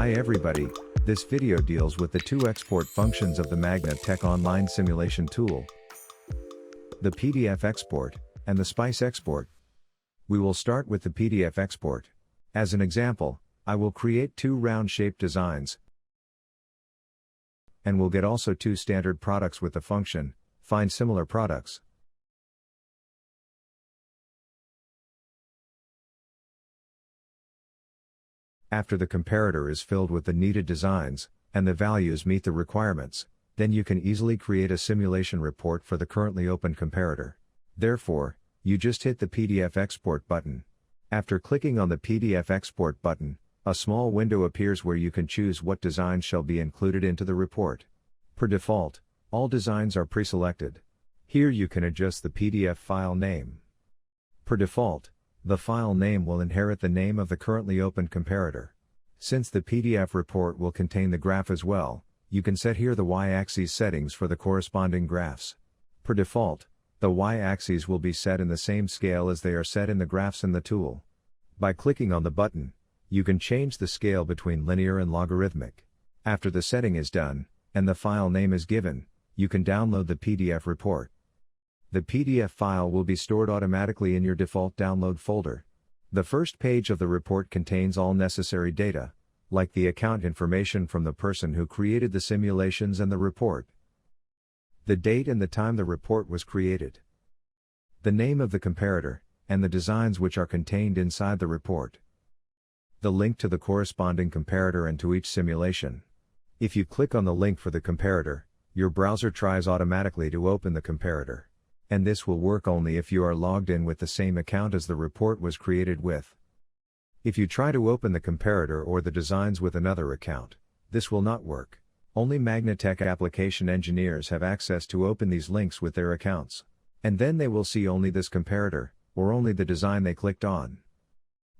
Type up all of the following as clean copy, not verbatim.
Hi everybody, this video deals with the two export functions of the MAGNETEC Online Simulation Tool, the PDF export, and the SPICE export. We will start with the PDF export. As an example, I will create two round-shaped designs, and we'll get also two standard products with the function, find similar products. After the comparator is filled with the needed designs, and the values meet the requirements, then you can easily create a simulation report for the currently open comparator. Therefore, you just hit the PDF export button. After clicking on the PDF export button, a small window appears where you can choose what designs shall be included into the report. Per default, all designs are pre-selected. Here you can adjust the PDF file name. Per default, the file name will inherit the name of the currently opened comparator. Since the PDF report will contain the graph as well, you can set here the y-axis settings for the corresponding graphs. Per default, the y-axes will be set in the same scale as they are set in the graphs in the tool. By clicking on the button, you can change the scale between linear and logarithmic. After the setting is done, and the file name is given, you can download the PDF report. The PDF file will be stored automatically in your default download folder. The first page of the report contains all necessary data, like the account information from the person who created the simulations and the report, the date and the time the report was created, the name of the comparator, and the designs which are contained inside the report, the link to the corresponding comparator and to each simulation. If you click on the link for the comparator, your browser tries automatically to open the comparator. And this will work only if you are logged in with the same account as the report was created with. If you try to open the comparator or the designs with another account, this will not work. Only MAGNETEC application engineers have access to open these links with their accounts. And then they will see only this comparator, or only the design they clicked on.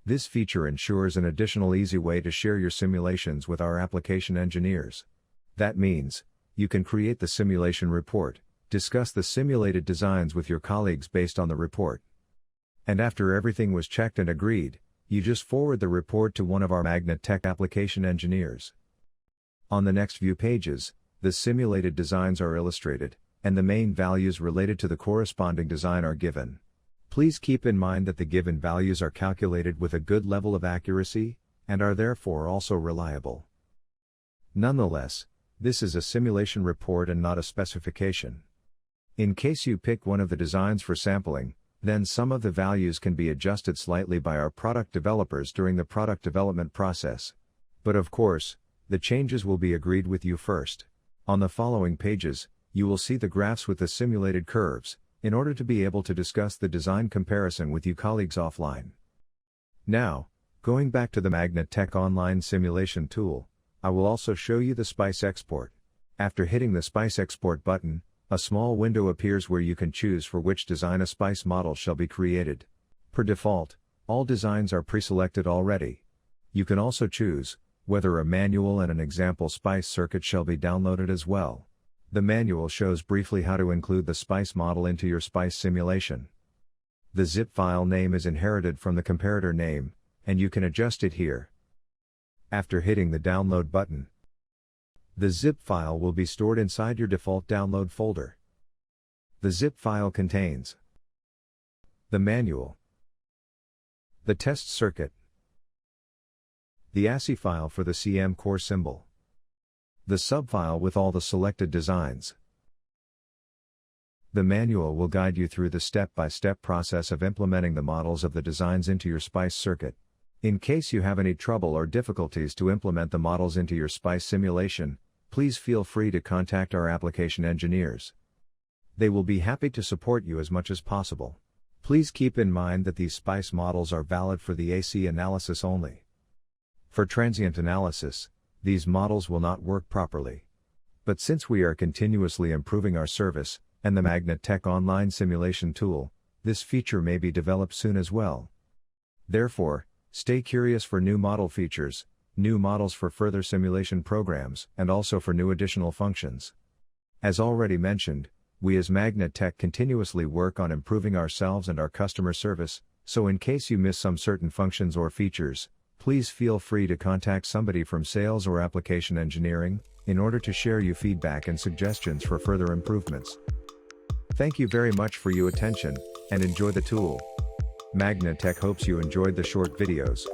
This feature ensures an additional easy way to share your simulations with our application engineers. That means, you can create the simulation report, discuss the simulated designs with your colleagues based on the report. And after everything was checked and agreed, you just forward the report to one of our MAGNETEC application engineers. On the next few pages, the simulated designs are illustrated, and the main values related to the corresponding design are given. Please keep in mind that the given values are calculated with a good level of accuracy, and are therefore also reliable. Nonetheless, this is a simulation report and not a specification. In case you pick one of the designs for sampling, then some of the values can be adjusted slightly by our product developers during the product development process. But of course, the changes will be agreed with you first. On the following pages, you will see the graphs with the simulated curves, in order to be able to discuss the design comparison with you colleagues offline. Now, going back to the MAGNETEC Online Simulation Tool, I will also show you the SPICE export. After hitting the SPICE export button, a small window appears where you can choose for which design a SPICE model shall be created. Per default, all designs are pre-selected already. You can also choose whether a manual and an example SPICE circuit shall be downloaded as well. The manual shows briefly how to include the SPICE model into your SPICE simulation. The zip file name is inherited from the comparator name, and you can adjust it here. After hitting the download button, the zip file will be stored inside your default download folder. The zip file contains the manual, the test circuit, the ASCII file for the CM core symbol, the subfile with all the selected designs. The manual will guide you through the step-by-step process of implementing the models of the designs into your SPICE circuit. In case you have any trouble or difficulties to implement the models into your SPICE simulation, please feel free to contact our application engineers. They will be happy to support you as much as possible. Please keep in mind that these SPICE models are valid for the AC analysis only. For transient analysis, these models will not work properly. But since we are continuously improving our service, and the MAGNETEC Online Simulation Tool, this feature may be developed soon as well. Therefore, stay curious for new model features, new models for further simulation programs, and also for new additional functions. As already mentioned, we as MAGNETEC continuously work on improving ourselves and our customer service, so in case you miss some certain functions or features, Please feel free to contact somebody from sales or application engineering, in order to share your feedback and suggestions for further improvements. Thank you very much for your attention, and enjoy the tool. MAGNETEC hopes you enjoyed the short videos.